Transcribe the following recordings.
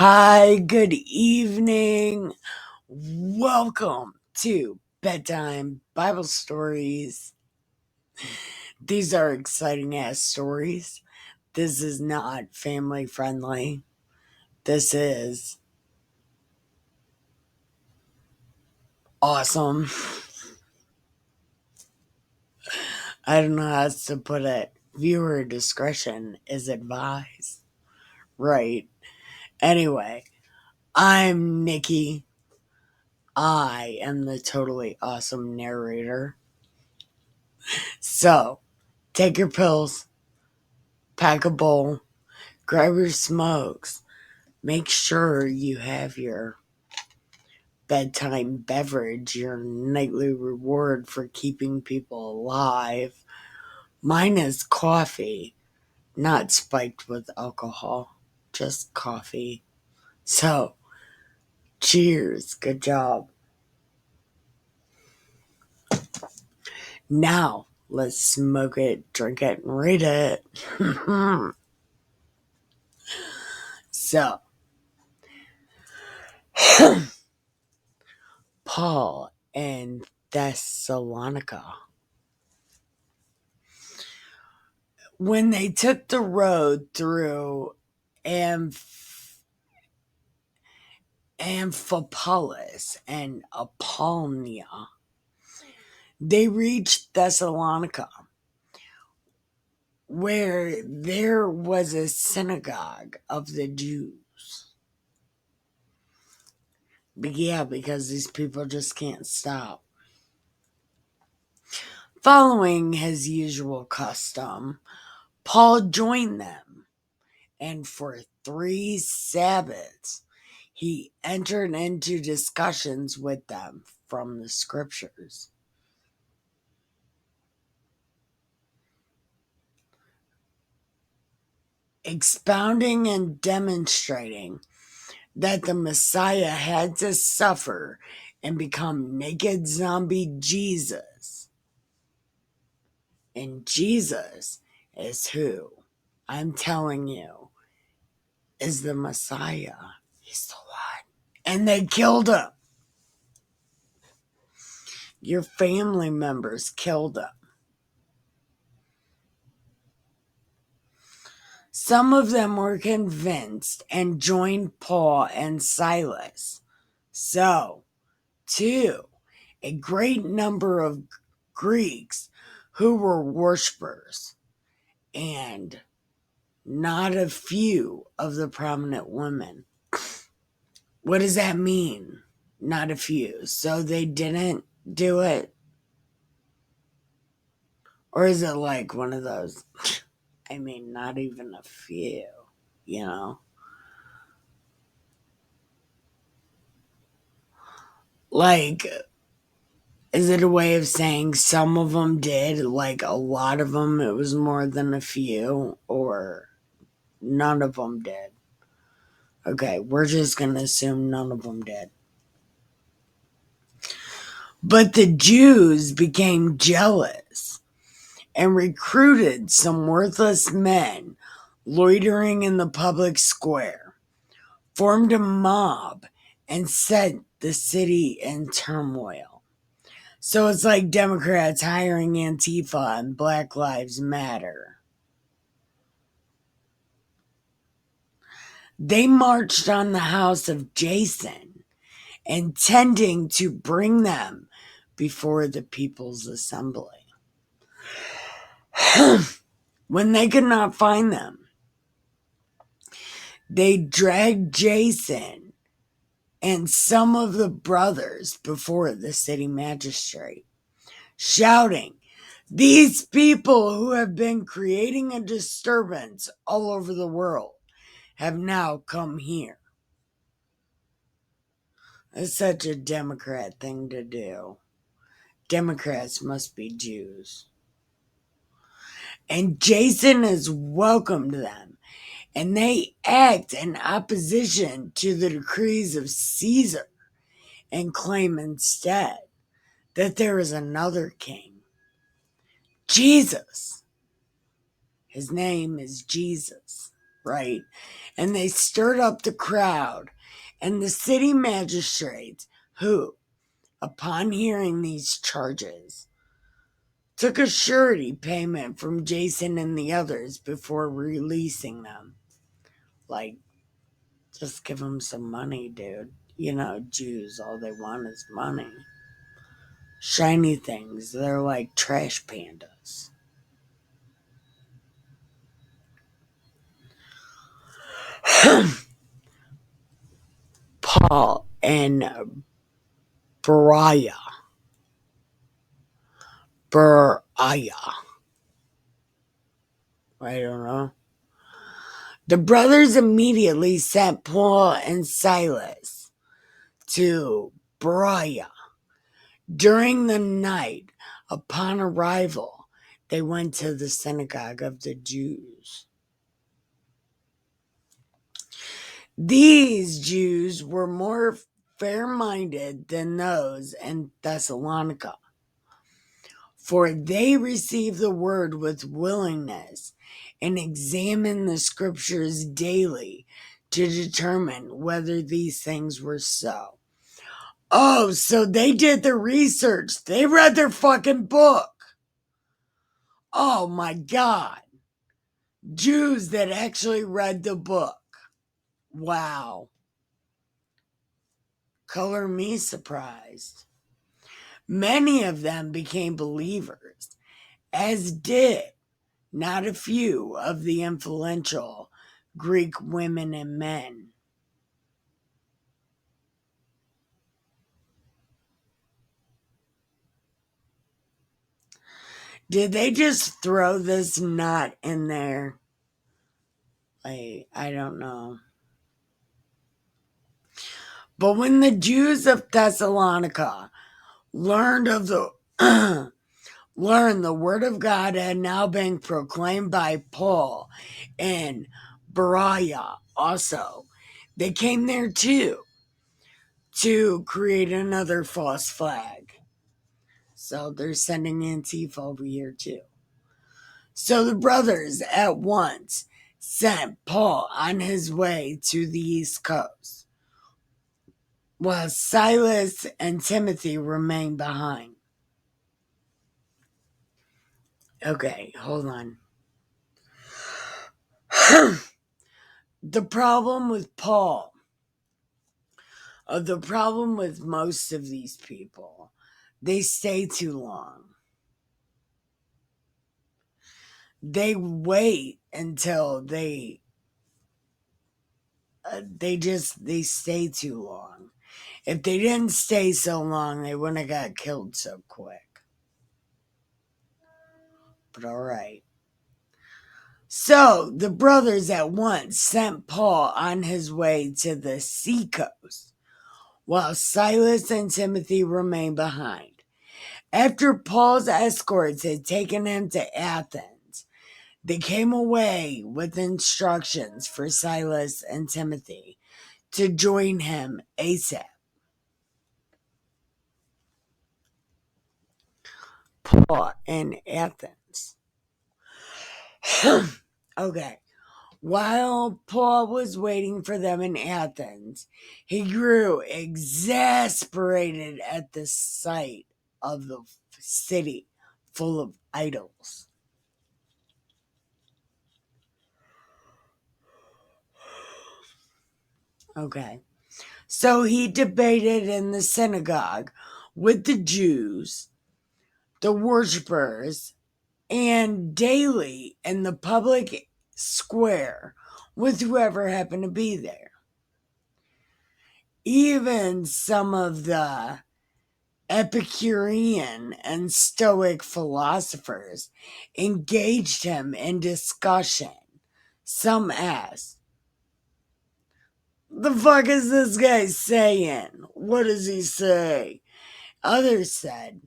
Hi, good evening. Welcome to Bedtime Bible Stories. These are exciting ass stories. This is not family friendly. This is awesome. I don't know how else to put it. Viewer discretion is advised. Right. Anyway, I'm Nikki. I am the totally awesome narrator. So, take your pills, pack a bowl, grab your smokes. Make sure you have your bedtime beverage, your nightly reward for keeping people alive. Mine is coffee, not spiked with alcohol, just coffee. So, cheers. Good job. Now, let's smoke it, drink it, and read it. So, Paul and Thessalonica. When they took the road through Amphipolis and Apollonia, they reached Thessalonica, where there was a synagogue of the Jews. But yeah, because these people just can't stop. Following his usual custom, Paul joined them, and for 3 Sabbaths he entered into discussions with them from the scriptures, expounding and demonstrating that the Messiah had to suffer and become naked zombie Jesus. And Jesus is who? I'm telling you, is the Messiah. He's the one. And they killed him. Your family members killed him. Some of them were convinced and joined Paul and Silas. So, too, a great number of Greeks who were worshippers, and not a few of the prominent women. What does that mean? Not a few. So they didn't do it? Or is it like one of those, I mean, not even a few, you know? Like, is it a way of saying some of them did, like a lot of them, it was more than a few, or none of them did? Okay, we're just going to assume none of them did. But the Jews became jealous and recruited some worthless men loitering in the public square, formed a mob, and set the city in turmoil. So it's like Democrats hiring Antifa and Black Lives Matter. They marched on the house of Jason, intending to bring them before the People's Assembly. When they could not find them, they dragged Jason and some of the brothers before the city magistrate, shouting, "These people who have been creating a disturbance all over the world have now come here." It's such a Democrat thing to do. Democrats must be Jews. And Jason has welcomed them, and they act in opposition to the decrees of Caesar and claim instead that there is another king, Jesus. His name is Jesus. right? And they stirred up the crowd and the city magistrates, who, upon hearing these charges, took a surety payment from Jason and the others before releasing them. Like, just give them some money, dude. You know, Jews, all they want is money. Shiny things, they're like trash pandas. Paul and Beriah. Beriah. I don't know. The brothers immediately sent Paul and Silas to Berea. During the night, upon arrival, they went to the synagogue of the Jews. These Jews were more fair-minded than those in Thessalonica, for they received the word with willingness and examined the scriptures daily to determine whether these things were so. Oh, so they did the research. They read their fucking book. Oh my God. Jews that actually read the book. Wow. Color me surprised. Many of them became believers, as did not a few of the influential Greek women and men. Did they just throw this nut in there? I don't know. But when the Jews of Thessalonica learned the word of God had now been proclaimed by Paul and Berea also, they came there too to create another false flag. So they're sending Antifa over here too. So the brothers at once sent Paul on his way to the East Coast, while Silas and Timothy remained behind. Okay, hold on. The problem with Paul, the problem with most of these people, they stay too long. They wait until they stay too long. If they didn't stay so long, they wouldn't have got killed so quick. But all right. So the brothers at once sent Paul on his way to the seacoast, while Silas and Timothy remained behind. After Paul's escorts had taken him to Athens, they came away with instructions for Silas and Timothy to join him ASAP. Paul in Athens. Okay. While Paul was waiting for them in Athens, he grew exasperated at the sight of the city full of idols. Okay. So he debated in the synagogue with the Jews, the worshippers, and daily in the public square with whoever happened to be there. Even some of the Epicurean and Stoic philosophers engaged him in discussion. Some asked, "The fuck is this guy saying? What does he say?" Others said,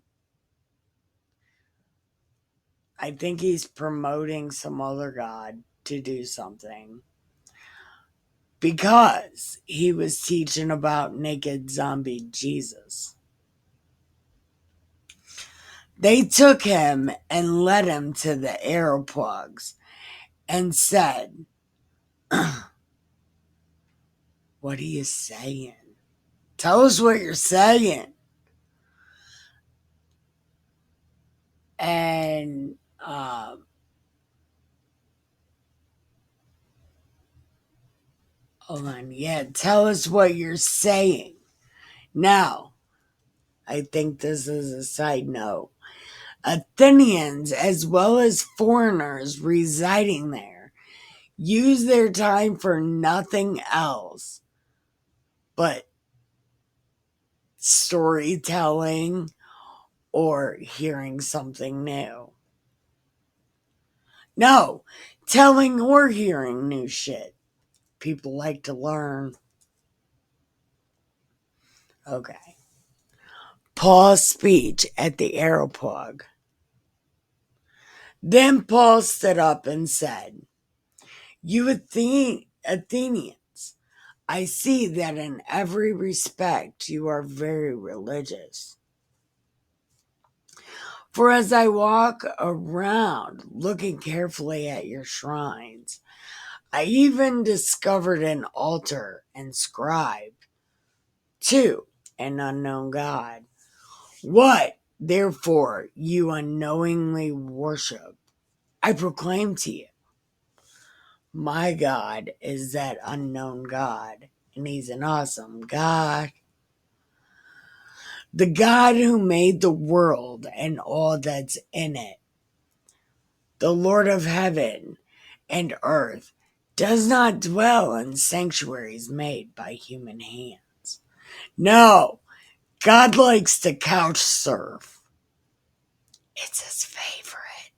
"I think he's promoting some other god to do something." Because he was teaching about naked zombie Jesus. They took him and led him to the Areopagus and said, What are you saying? Tell us what you're saying. And hold on. Yeah, tell us what you're saying. Now, I think this is a side note. Athenians, as well as foreigners residing there, use their time for nothing else but storytelling or hearing something new. No, telling or hearing new shit. People like to learn. Okay. Paul's speech at the Areopag. Then Paul stood up and said, You Athenians, I see that in every respect you are very religious. For as I walk around looking carefully at your shrines, I even discovered an altar inscribed to an unknown God. What, therefore, you unknowingly worship, I proclaim to you. My God is that unknown God, and He's an awesome God. The God who made the world and all that's in it, the Lord of heaven and earth, does not dwell in sanctuaries made by human hands. No, God likes to couch surf. It's His favorite.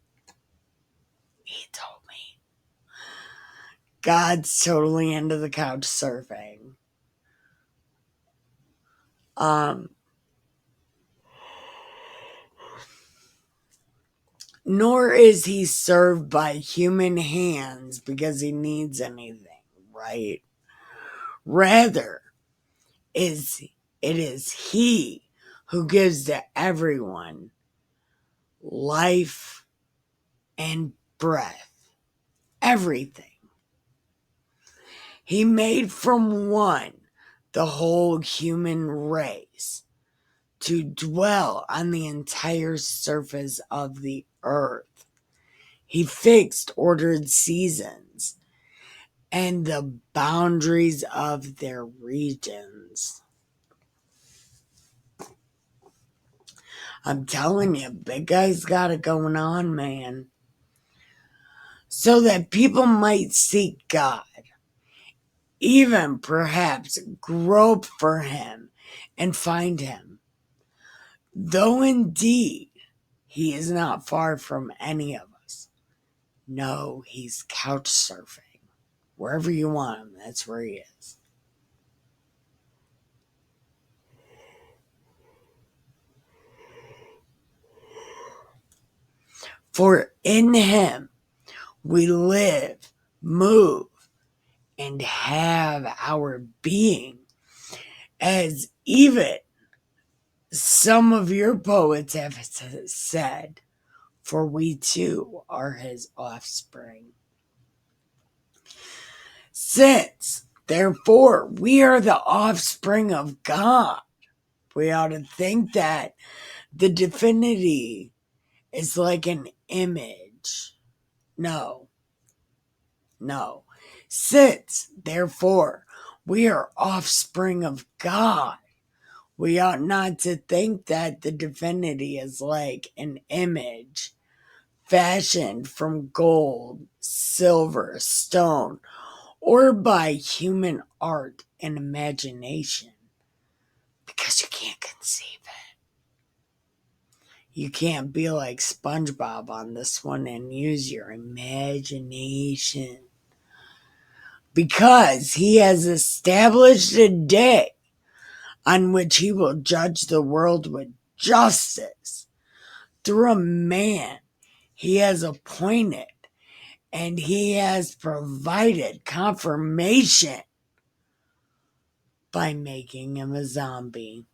He told me. God's totally into the couch surfing. Nor is He served by human hands because He needs anything, right? Rather, it is He who gives to everyone life and breath, everything. He made from one the whole human race to dwell on the entire surface of the earth. He fixed ordered seasons and the boundaries of their regions. I'm telling you, Big Guy's got it going on, man. So that people might seek God, even perhaps grope for Him and find Him. Though indeed He is not far from any of us. No, He's couch surfing. Wherever you want Him, that's where He is. For in Him we live, move, and have our being, as even some of your poets have said, for we too are His offspring. Since, therefore, we are the offspring of God, we ought to think that the divinity is like an image. No. Since, therefore, we are offspring of God, we ought not to think that the divinity is like an image fashioned from gold, silver, stone, or by human art and imagination, because you can't conceive it. You can't be like SpongeBob on this one and use your imagination. Because He has established a day on which He will judge the world with justice through a man He has appointed, and He has provided confirmation by making Him a zombie.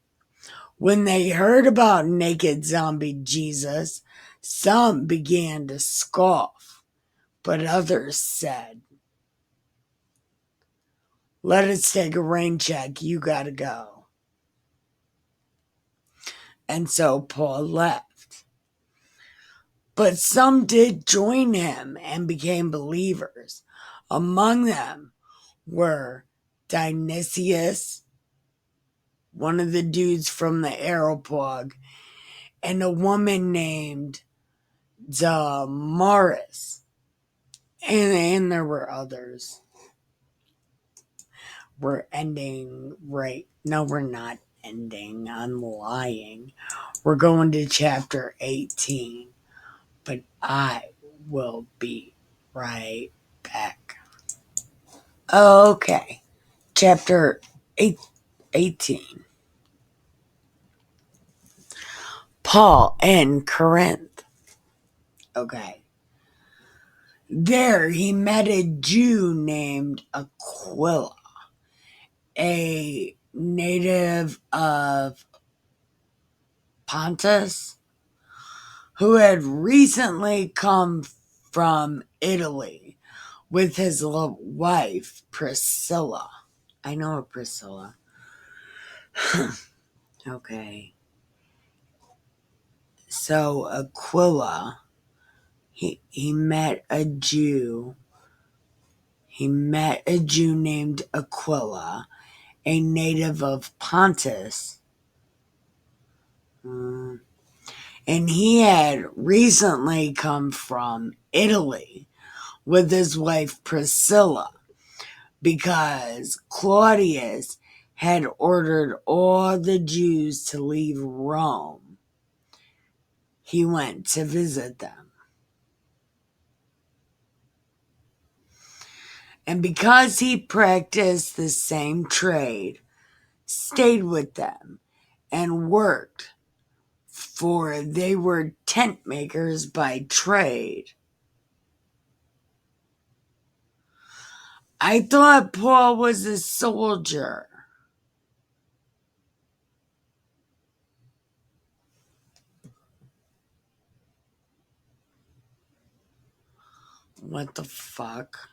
When they heard about naked zombie Jesus, some began to scoff, but others said, Let us take a rain check. You gotta go. And so Paul left. But some did join him and became believers. Among them were Dionysius, one of the dudes from the Areopag, and a woman named Damaris. And there were others. We're ending right. No, we're not ending. I'm lying. We're going to chapter 18. But I will be right back. Okay. Chapter 18. Paul in Corinth. Okay. There he met a Jew named Aquila, a native of Pontus, who had recently come from Italy with his wife, Priscilla. I know a Priscilla. Okay. So Aquila, he met a Jew. He met a Jew named Aquila, a native of Pontus. And he had recently come from Italy with his wife Priscilla because Claudius had ordered all the Jews to leave Rome. He went to visit them. And because he practiced the same trade, stayed with them, and worked, for they were tent makers by trade. I thought Paul was a soldier. What the fuck?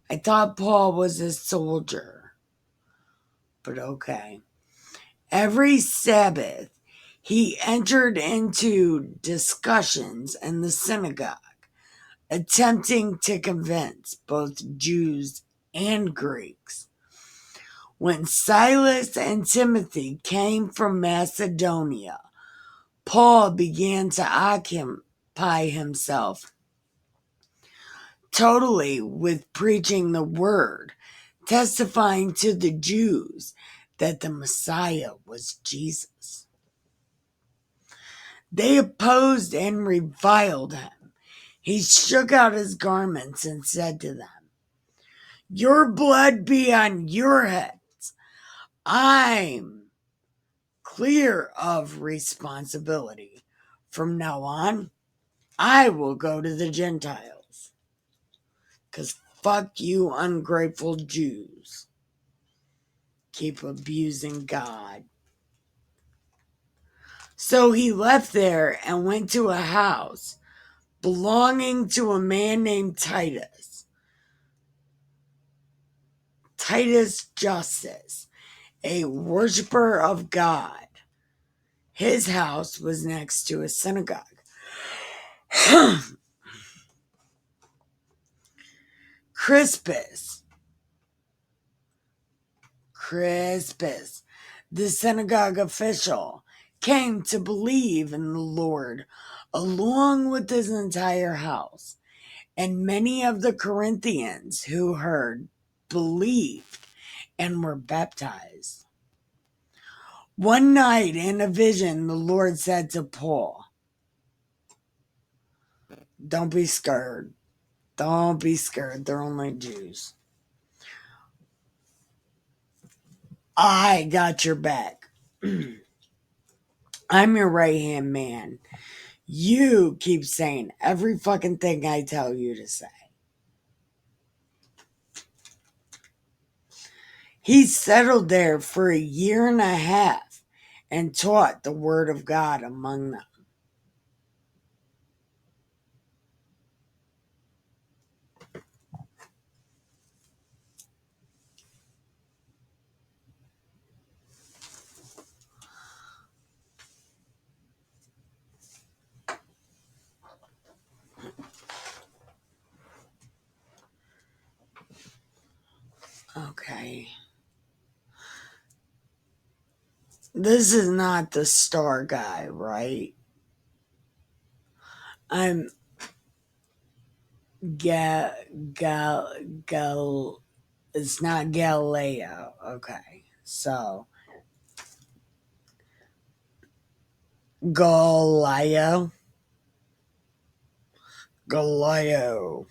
I thought Paul was a soldier. But okay. Every Sabbath, he entered into discussions in the synagogue, attempting to convince both Jews and Greeks. When Silas and Timothy came from Macedonia, Paul began to occupy himself totally with preaching the word, testifying to the Jews that the Messiah was Jesus. They opposed and reviled him. He shook out his garments and said to them, "Your blood be on your heads. I'm clear of responsibility. From now on, I will go to the Gentiles. Because fuck you ungrateful Jews. Keep abusing God." So he left there and went to a house belonging to a man named Titus Justus, a worshiper of God. His house was next to a synagogue. Crispus, the synagogue official, came to believe in the Lord along with his entire house, and many of the Corinthians who heard believed and were baptized. One night in a vision, the Lord said to Paul, "Don't be scared. Don't be scared. They're only Jews. I got your back. I'm your right hand man. You keep saying every fucking thing I tell you to say." He settled there for a year and a half and taught the word of God among them. Okay. This is not the star guy, right? I'm Gal Gal Gal. It's not Galileo. Okay, so Galileo. Galileo.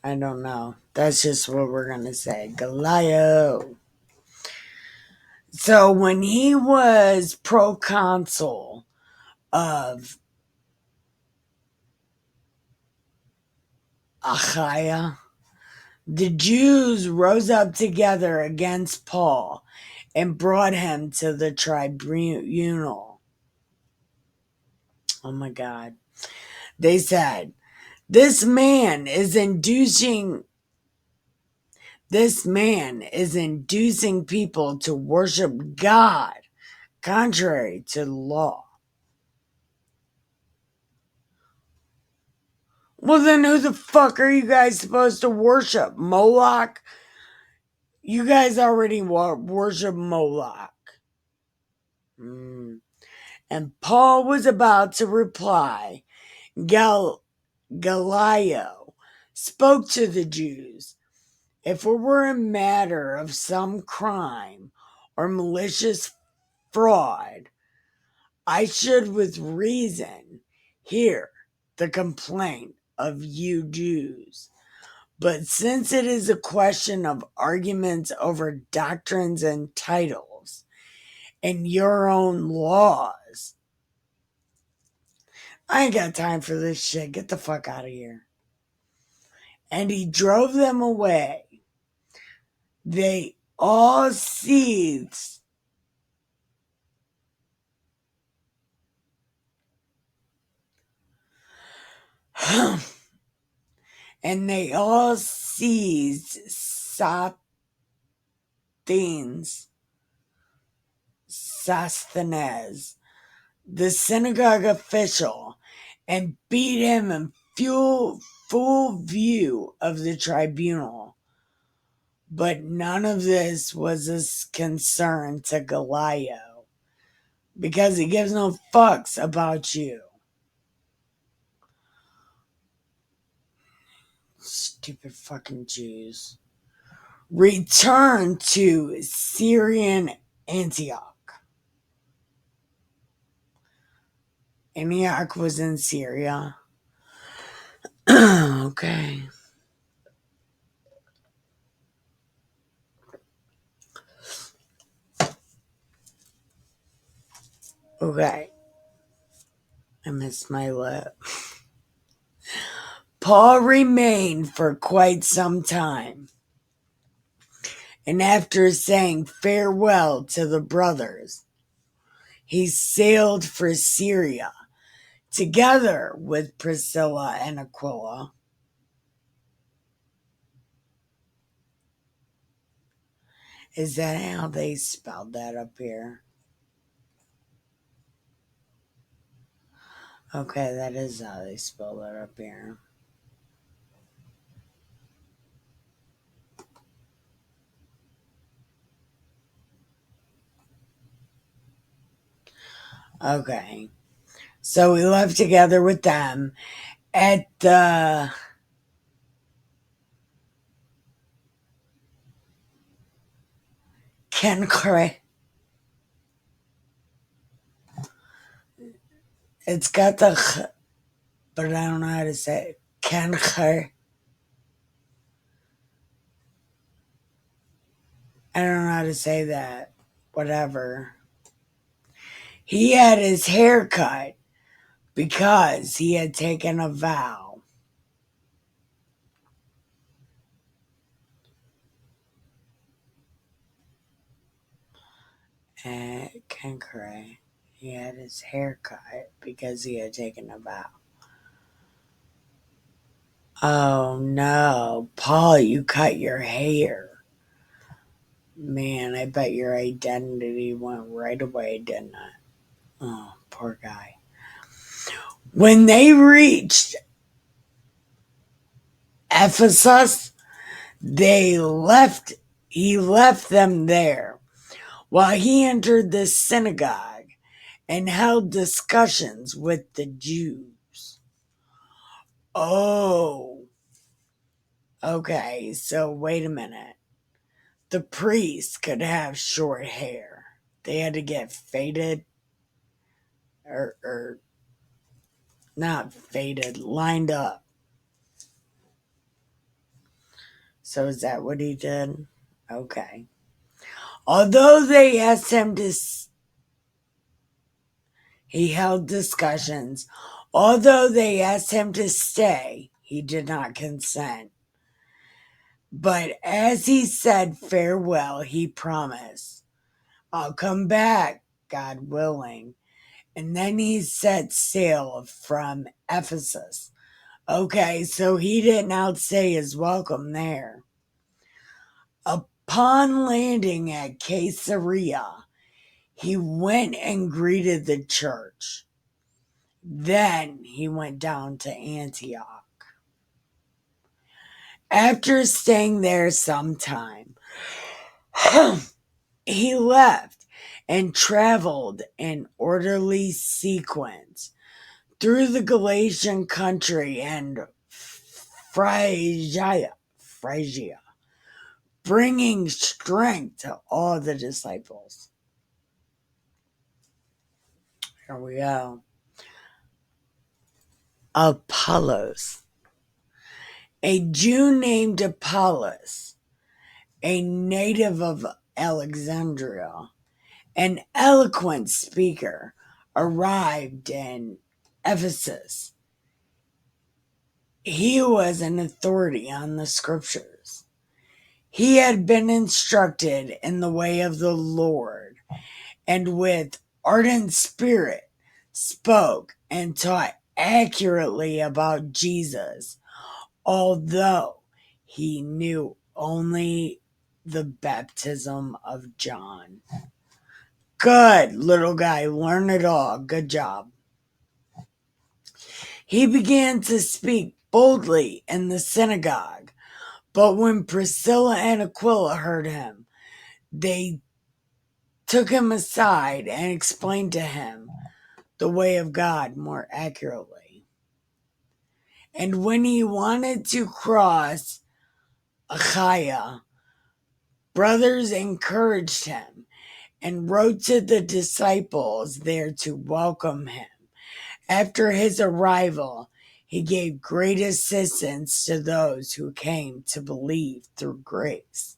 I don't know. That's just what we're gonna say. Galileo. So when he was proconsul of Achaia, the Jews rose up together against Paul and brought him to the tribunal. Oh my God. They said, this man is inducing people to worship God contrary to the law. Well, then who the fuck are you guys supposed to worship? Moloch? You guys already worship Moloch. And Paul was about to reply. Galileo spoke to the Jews. If it were a matter of some crime or malicious fraud, I should with reason hear the complaint of you Jews. But since it is a question of arguments over doctrines and titles and your own laws, I ain't got time for this shit. Get the fuck out of here. And he drove them away. They all seized and they all seized Sosthenes, the synagogue official, and beat him in full view of the tribunal. But none of this was a concern to Galileo, because he gives no fucks about you. Stupid fucking Jews. Return to Syrian Antioch. Antioch was in Syria. Okay. Okay. I missed my lip. Paul remained for quite some time, and after saying farewell to the brothers, he sailed for Syria together with Priscilla and Aquila. Is that how they spelled that up here? Okay, that is how they spell that up here. Okay. So we left together with them at the Kenkre. It's got the but I don't know how to say it. Kenkre. I don't know how to say that. Whatever. He had his hair cut because he had taken a vow. At Kenkre. He had his hair cut because he had taken a vow. Oh no, Paul, you cut your hair. Man, I bet your identity went right away, didn't it? Oh, poor guy. When they reached Ephesus, he left them there while he entered the synagogue and held discussions with the Jews. Oh, okay, so wait a minute. The priests could have short hair. They had to get faded, or not faded, lined up. So is that what he did? Okay. Although they asked him to, he held discussions. Although they asked him to stay, he did not consent. But as he said farewell, he promised, I'll come back, God willing. And then he set sail from Ephesus. Okay, so he didn't outstay his welcome there. Upon landing at Caesarea, he went and greeted the church. Then he went down to Antioch. After staying there some time, he left and traveled in orderly sequence through the Galatian country and Phrygia, bringing strength to all the disciples. Here we go. Apollos. A Jew named Apollos, a native of Alexandria, an eloquent speaker, arrived in Ephesus. He was an authority on the scriptures. He had been instructed in the way of the Lord, and with ardent spirit spoke and taught accurately about Jesus, although he knew only the baptism of John. Good, little guy, learn it all. Good job. He began to speak boldly in the synagogue, but when Priscilla and Aquila heard him, they took him aside and explained to him the way of God more accurately. And when he wanted to cross Achaia, brothers encouraged him and wrote to the disciples there to welcome him. After his arrival, he gave great assistance to those who came to believe through grace.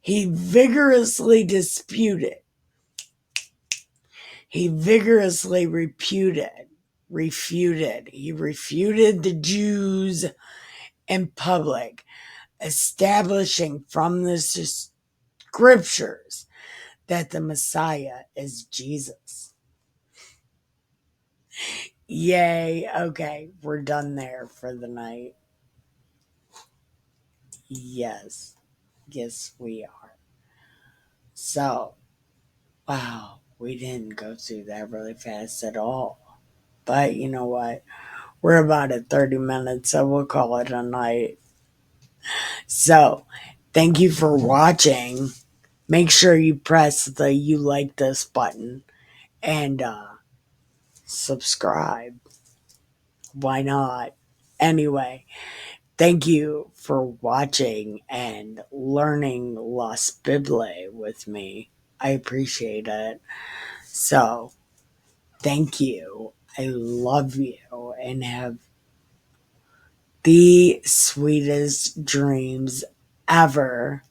He vigorously refuted the Jews in public, establishing from the scriptures that the Messiah is Jesus. Yay. Okay, we're done there for the night. Yes, we are. So, wow, we didn't go through that really fast at all. But you know what? We're about at 30 minutes, so we'll call it a night. So, thank you for watching. Make sure you press the you like this button and subscribe. Why not? Anyway, thank you for watching and learning Las Bible with me. I appreciate it. So, thank you. I love you and have the sweetest dreams ever.